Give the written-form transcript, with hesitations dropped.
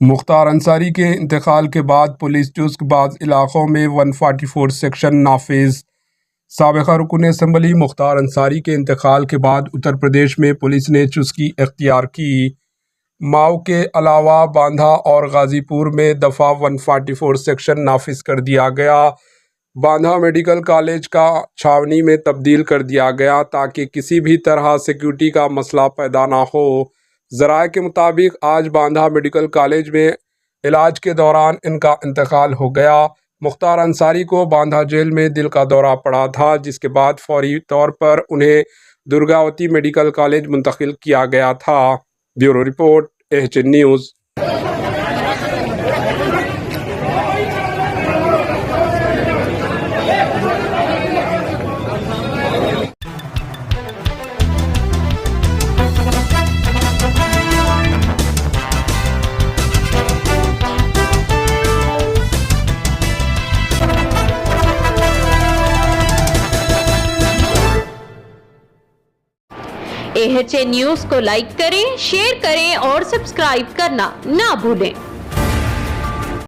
मुख्तार अंसारी के इंतकाल के बाद पुलिस चुस्क बाज़ इलाक़ों में 144 सेक्शन नाफिज। साबिक़ा रुकन असम्बली मुख्तार अंसारी के इंतकाल के बाद उत्तर प्रदेश में पुलिस ने चुस्की इख्तियार की। माऊ के अलावा बांदा और गाज़ीपुर में दफ़ा 144 सेक्शन नाफिज कर दिया गया। बांदा मेडिकल कॉलेज का छावनी में तब्दील कर दिया गया ताकि किसी भी तरह सिक्योरिटी का मसला पैदा ना हो। ज़राए के मुताबिक आज बांदा मेडिकल कॉलेज में इलाज के दौरान इनका इंतकाल हो गया। मुख्तार अंसारी को बांदा जेल में दिल का दौरा पड़ा था, जिसके बाद फौरी तौर पर उन्हें दुर्गावती मेडिकल कॉलेज मुंतकिल किया गया था। Bureau report, HN news. HN news को लाइक करें, शेयर करें और सब्सक्राइब करना ना भूलें।